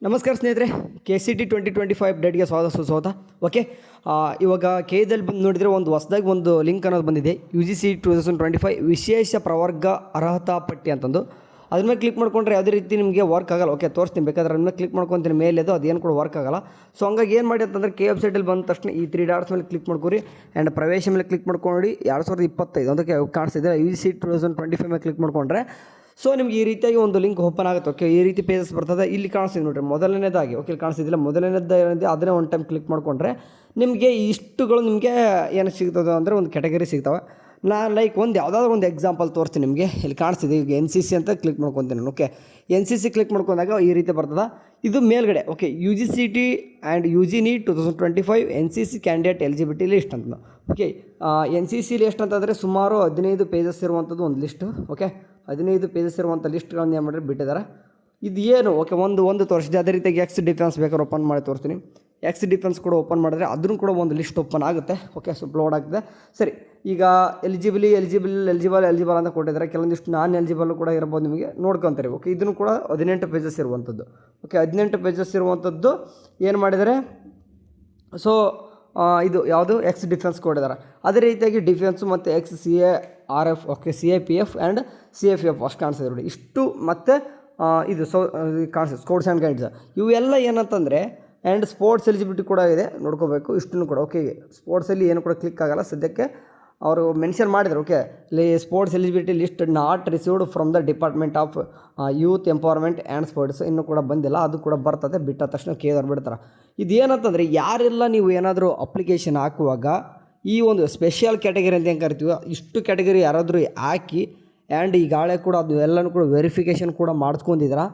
ನಮಸ್ಕಾರ ಸ್ನೇಹಿತರೆ, KCET 2025 ಅಪ್ಡೇಟ್ಗೆ ಸುಸ್ವಾಗತ. ಓಕೆ, ಇವಾಗ ಕೆದಲ್ಲಿ ಬಂದು ನೋಡಿದರೆ ಒಂದು ಹೊಸದಾಗಿ ಒಂದು ಲಿಂಕ್ ಅನ್ನೋದು ಬಂದಿದೆ. UGC 2025 ವಿಶೇಷ ಪ್ರವರ್ಗ ಅರ್ಹತಾ ಪಟ್ಟಿ ಅಂತಂದು. ಅದ್ರ ಮೇಲೆ ಕ್ಲಿಕ್ ಮಾಡ್ಕೊಂಡ್ರೆ ಯಾವುದೇ ರೀತಿ ನಿಮಗೆ ವರ್ಕ್ ಆಗಲ್ಲ. ಓಕೆ, ತೋರಿಸ್ತೀನಿ ಬೇಕಾದ್ರೆ ಅದ್ರ ಮೇಲೆ ಕ್ಲಿಕ್ ಮಾಡ್ಕೊತೀನಿ ಮೇಲೆ ಅದೇನು ಕೂಡ ವರ್ಕ್ ಆಗಲ್ಲ. ಸೊ ಹಂಗಾಗಿ ಏನು ಮಾಡಿ ಅಂತಂದರೆ ವೆಬ್ಸೈಟಲ್ಲಿ ಬಂದ ತಕ್ಷಣ ಈ 3 ಡಾಟ್ಸ್ ಮೇಲೆ ಕ್ಲಿಕ್ ಮಾಡ್ಕೊರಿ ಆ್ಯಂಡ್ ಪ್ರವೇಶ ಮೇಲೆ ಕ್ಲಿಕ್ ಮಾಡ್ಕೊಂಡು 2025 ಅದಕ್ಕೆ ಕಾಣಿಸ್ತಿದೆ UGC 2025 ಮೇಲೆ ಕ್ಲಿಕ್ ಮಾಡ್ಕೊಂಡ್ರೆ ಸೊ ನಿಮ್ಗೆ ಈ ರೀತಿಯಾಗಿ ಒಂದು ಲಿಂಕ್ ಓಪನ್ ಆಗುತ್ತೆ. ಓಕೆ, ಈ ರೀತಿ ಪೇಜಸ್ ಬರ್ತದೆ. ಇಲ್ಲಿ ಕಾಣಿಸ್ತಿದೆ ನೋಡಿರಿ, ಮೊದಲನೇದಾಗಿ ಓಕೆ ಕಾಣಿಸ್ತಿದ್ದಿಲ್ಲ, ಮೊದಲನೇದು ಏನಿದೆ ಅದನ್ನೇ ಒಂದು ಟೈಮ್ ಕ್ಲಿಕ್ ಮಾಡಿಕೊಂಡ್ರೆ ನಿಮಗೆ ಇಷ್ಟುಗಳು ನಿಮಗೆ ಏನು ಸಿಗ್ತದೆ ಅಂದರೆ ಒಂದು ಕ್ಯಾಟಗರಿ ಸಿಗ್ತವೆ. ನಾನು ಲೈಕ್ ಒಂದು ಯಾವುದಾದ್ರೂ ಒಂದು ಎಕ್ಸಾಂಪಲ್ ತೋರಿಸ್ತೀನಿ ನಿಮಗೆ. ಇಲ್ಲಿ ಕಾಣಿಸ್ತಿದೆ ಈಗ NCC ಅಂತ ಕ್ಲಿಕ್ ಮಾಡ್ಕೊತೀನಿ ನಾನು. ಓಕೆ, NCC ಕ್ಲಿಕ್ ಮಾಡ್ಕೊಂಡಾಗ ಈ ರೀತಿ ಬರ್ತದೆ. ಇದು ಮೇಲ್ಗಡೆ okay UGCT and UGNEET 2025 NCC candidate eligibility list ಅಂತ. ಓಕೆ, NCC ಲಿಸ್ಟ್ ಅಂತಂದರೆ ಸುಮಾರು 15 ಪೇಜಸ್ ಇರುವಂಥದ್ದು ಒಂದು ಲಿಸ್ಟು. ಓಕೆ, 15 ಪೇಜಸ್ ಇರುವಂಥ ಲಿಸ್ಟ್ಗಳನ್ನು ಏನು ಮಾಡಿದ್ರೆ ಬಿಟ್ಟಿದ್ದಾರೆ. ಇದು ಏನು ಓಕೆ ಒಂದು ತೋರಿಸಿದೆ. ಅದೇ ರೀತಿಯಾಗಿ ಎಕ್ಸ್ ಡಿಫೆನ್ಸ್ ಬೇಕಾದ್ರೆ ಓಪನ್ ಮಾಡಿ ತೋರಿಸ್ತೀನಿ. ಎಕ್ಸ್ ಡಿಫೆನ್ಸ್ ಕೂಡ ಓಪನ್ ಮಾಡಿದ್ರೆ ಅದನ್ನು ಕೂಡ ಒಂದು ಲಿಸ್ಟ್ ಓಪನ್ ಆಗುತ್ತೆ. ಓಕೆ, ಸ್ವಲ್ಪ ಲೋಡ್ ಆಗ್ತದೆ. ಸರಿ, ಈಗ ಎಲಿಜಿಬಲ್ ಅಂತ ಕೊಟ್ಟಿದ್ದಾರೆ. ಕೆಲವೊಂದಿಷ್ಟು ನಾನ್ ಎಲಿಜಿಬಲ್ ಕೂಡ ಇರ್ಬೋದು, ನಿಮಗೆ ನೋಡ್ಕೊತಾರೆ. ಓಕೆ, ಇದನ್ನು ಕೂಡ 18 ಪೇಜಸ್ ಇರುವಂಥದ್ದು. ಓಕೆ, 18 ಪೇಜಸ್ ಇರುವಂಥದ್ದು ಏನು ಮಾಡಿದ್ದಾರೆ. ಸೊ ಇದು ಯಾವುದು ಎಕ್ಸ್ ಡಿಫೆನ್ಸ್ ಕೊಟ್ಟಿದ್ದಾರೆ. ಅದೇ ರೀತಿಯಾಗಿ ಡಿಫೆನ್ಸು ಮತ್ತು XCARF okay CAPF and CFF ಅಷ್ಟು ಕಾಣಿಸಿದೆ ನೋಡಿ. ಇಷ್ಟು ಮತ್ತು ಇದು ಕಾಣಿಸ್ತದೆ ಸ್ಕೌಟ್ಸ್ ಆ್ಯಂಡ್ ಗೈಡ್ಸ್. ಇವೆಲ್ಲ ಏನಂತಂದರೆ ಆ್ಯಂಡ್ ಸ್ಪೋರ್ಟ್ಸ್ ಎಲಿಜಿಬಿಲಿಟಿ ಕೂಡ ಇದೆ, ನೋಡ್ಕೋಬೇಕು ಇಷ್ಟನ್ನು ಕೂಡ. ಓಕೆ, ಸ್ಪೋರ್ಟ್ಸಲ್ಲಿ ಏನು ಕೂಡ ಕ್ಲಿಕ್ ಆಗಲ್ಲ ಸದ್ಯಕ್ಕೆ. ಅವರು ಮೆನ್ಷನ್ ಮಾಡಿದರು. Okay, sports eligibility list not received from the department of youth empowerment and sports ಇನ್ನೂ ಕೂಡ ಬಂದಿಲ್ಲ. ಅದು ಕೂಡ ಬರ್ತದೆ. ಬಿಟ್ಟ ತಕ್ಷಣ ಕೇಳಿದ್ರು ಬಿಡ್ತಾರೆ. ಇದೇನಂತಂದರೆ ಯಾರೆಲ್ಲ ನೀವು ಏನಾದರೂ ಅಪ್ಲಿಕೇಶನ್ ಹಾಕುವಾಗ ಈ ಒಂದು ಸ್ಪೆಷಲ್ ಕ್ಯಾಟಗರಿ ಅಂತ ಹೆಂಗೆ ಕರಿತೀವಿ, ಇಷ್ಟು ಕ್ಯಾಟಗರಿ ಯಾರಾದರೂ ಹಾಕಿ ಆ್ಯಂಡ್ ಈಗಾಗಲೇ ಕೂಡ ಅದು ಎಲ್ಲನೂ ಕೂಡ ವೆರಿಫಿಕೇಷನ್ ಕೂಡ ಮಾಡಿಸ್ಕೊಂಡಿದ್ದೀರಾ,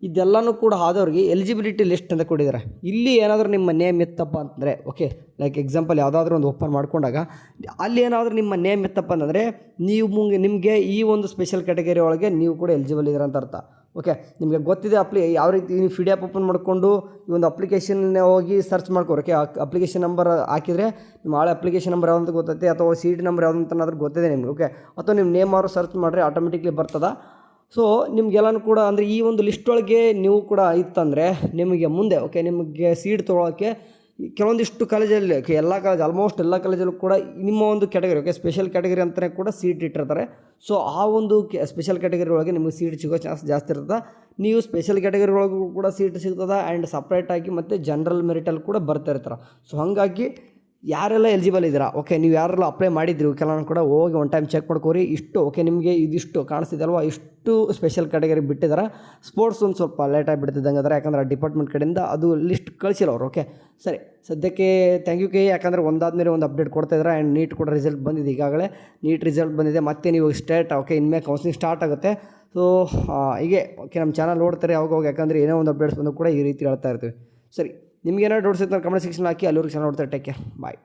ಇದೆಲ್ಲನೂ ಕೂಡ ಆದವ್ರಿಗೆ ಎಲಿಜಿಬಿಲಿಟಿ ಲಿಸ್ಟ್ ಅಂತ ಕೊಟ್ಟಿದ್ದಾರೆ. ಇಲ್ಲಿ ಏನಾದರೂ ನಿಮ್ಮ ನೇಮ್ ಇತ್ತಪ್ಪ ಅಂತಂದರೆ ಓಕೆ, ಲೈಕ್ ಎಕ್ಸಾಂಪಲ್ ಯಾವುದಾದ್ರೂ ಒಂದು ಓಪನ್ ಮಾಡ್ಕೊಂಡಾಗ ಅಲ್ಲಿ ಏನಾದರೂ ನಿಮ್ಮ ನೇಮ್ ಇತ್ತಪ್ಪ ಅಂತಂದರೆ ನಿಮಗೆ ಈ ಒಂದು ಸ್ಪೆಷಲ್ ಕ್ಯಾಟಗರಿ ಒಳಗೆ ನೀವು ಕೂಡ ಎಲಿಜಿಬಲ್ ಇದ್ದೀರ ಅಂತ ಅರ್ಥ. ಓಕೆ, ನಿಮಗೆ ಗೊತ್ತಿದೆ ಯಾವ ರೀತಿ ನೀವು PDF ಓಪನ್ ಮಾಡಿಕೊಂಡು ಈ ಒಂದು ಅಪ್ಲಿಕೇಶನ್ ಹೋಗಿ ಸರ್ಚ್ ಮಾಡ್ಕೋರಿ. ಓಕೆ, ಅಪ್ಲಿಕೇಶನ್ ನಂಬರ್ ಹಾಕಿದರೆ ನಿಮ್ಮ ಹಳೆ ಅಪ್ಲಿಕೇಶನ್ ನಂಬರ್ ಯಾವುದು ಅಂತ ಗೊತ್ತೈತೆ, ಅಥವಾ CET ನಂಬರ್ ಯಾವುದು ಅಂತನಾದ್ರೂ ಗೊತ್ತಿದೆ ನಿಮಗೆ. ಓಕೆ, ಅಥವಾ ನಿಮ್ಮ ನೇಮ್ ಅವರು ಸರ್ಚ್ ಮಾಡಿದ್ರೆ ಆಟೋಮೆಟಿಕ್ಲಿ ಬರ್ತದೆ. ಸೊ ನಿಮಗೆಲ್ಲನೂ ಕೂಡ ಅಂದರೆ ಈ ಒಂದು ಲಿಸ್ಟ್ ಒಳಗೆ ನೀವು ಕೂಡ ಇತ್ತಂದರೆ ನಿಮಗೆ ಮುಂದೆ ಓಕೆ ನಿಮಗೆ ಸೀಟ್ ತೊಗೊಳೋಕ್ಕೆ ಕೆಲವೊಂದಿಷ್ಟು ಕಾಲೇಜಲ್ಲಿ ಎಲ್ಲ ಕಾಲೇಜ್ ಆಲ್ಮೋಸ್ಟ್ ಎಲ್ಲ ಕಾಲೇಜಲ್ಲೂ ಕೂಡ ನಿಮ್ಮ ಒಂದು ಕ್ಯಾಟಗರಿ ಓಕೆ ಸ್ಪೆಷಲ್ ಕ್ಯಾಟಗರಿ ಅಂತಲೇ ಕೂಡ ಸೀಟ್ ಇಟ್ಟಿರ್ತಾರೆ. ಸೊ ಆ ಒಂದು ಸ್ಪೆಷಲ್ ಕ್ಯಾಟಗರಿ ಒಳಗೆ ನಿಮಗೆ ಸೀಟ್ ಸಿಗೋ ಚಾನ್ಸ್ ಜಾಸ್ತಿ ಇರ್ತದೆ. ನೀವು ಸ್ಪೆಷಲ್ ಕ್ಯಾಟಗರಿ ಒಳಗೂ ಕೂಡ ಸೀಟ್ ಸಿಗ್ತದೆ ಆ್ಯಂಡ್ ಸಪ್ರೇಟಾಗಿ ಮತ್ತು ಜನರಲ್ ಮೆರಿಟಲ್ಲಿ ಕೂಡ ಬರ್ತಾ ಇರ್ತಾರೆ. ಸೊ ಹಾಗಾಗಿ ಯಾರೆಲ್ಲ ಎಲಿಜಿಬಲ್ ಇದ್ದೀರಾ ಓಕೆ, ನೀವು ಯಾರೆಲ್ಲ ಅಪ್ಲೈ ಮಾಡಿದ್ರಿ ಕೆಲವೊಂದು ಕೂಡ ಹೋಗಿ ಒಂದು ಟೈಮ್ ಚೆಕ್ ಮಾಡ್ಕೋರಿ. ಇಷ್ಟು ಓಕೆ ನಿಮಗೆ ಇದಿಷ್ಟು ಕಾಣಿಸ್ತಿದೆ ಅಲ್ವಾ, ಇಷ್ಟು ಸ್ಪೆಷಲ್ ಕ್ಯಾಟಗರಿ ಬಿಟ್ಟಿದ್ದಾರೆ. ಸ್ಪೋರ್ಟ್ಸ್ ಒಂದು ಸ್ವಲ್ಪ ಲೇಟಾಗಿ ಬಿಡ್ತಿದ್ದಂಗೆ ಅದರ, ಯಾಕಂದ್ರೆ ಡಿಪಾರ್ಟ್ಮೆಂಟ್ ಕಡೆಯಿಂದ ಅದು ಲಿಸ್ಟ್ ಕಳಿಸಿಲ್ಲ ಅವರು. ಓಕೆ, ಸರಿ ಸದ್ಯಕ್ಕೆ ಥ್ಯಾಂಕ್ ಯು ಯಾಕಂದರೆ ಒಂದಾದ್ಮೇಲೆ ಒಂದು ಅಪ್ಡೇಟ್ ಕೊಡ್ತಾಯಿದ್ದಾರೆ. ಆ್ಯಂಡ್ ನೀಟ್ ಕೂಡ ರಿಸಲ್ಟ್ ಬಂದಿದೆ, ಈಗಾಗಲೇ ನೀಟ್ ರಿಸಲ್ಟ್ ಬಂದಿದೆ. ಮತ್ತೆ ನೀವು ಓಕೆ ಇನ್ಮೇಲೆ ಕೌನ್ಸಿಲಿಂಗ್ ಸ್ಟಾರ್ಟ್ ಆಗುತ್ತೆ. ಸೊ ಹೀಗೆ ಓಕೆ ನಮ್ಮ ಚಾನಲ್ ನೋಡ್ತಾರೆ ಯಾವಾಗ, ಯಾಕಂದರೆ ಏನೋ ಒಂದು ಅಪ್ಡೇಟ್ಸ್ ಬಂದು ಕೂಡ ಈ ರೀತಿ ಹೇಳ್ತಾ ಇರ್ತೀವಿ. ಸರಿ, ನಿಮ್ಗೆ ಏನಾದ್ರು ಡೌಟ್ಸ್ ಇತ್ತು ಕಮೆಂಟ್ ಸೆಕ್ಷನ್ ಹಾಕಿ. ಅಲ್ಲಿವರೆಗೆ ಚೆನ್ನಾಗಿ ನೋಡ್ತಾರೆ. ಟೇಕ್ ಕೇರ್, ಬಾಯ್.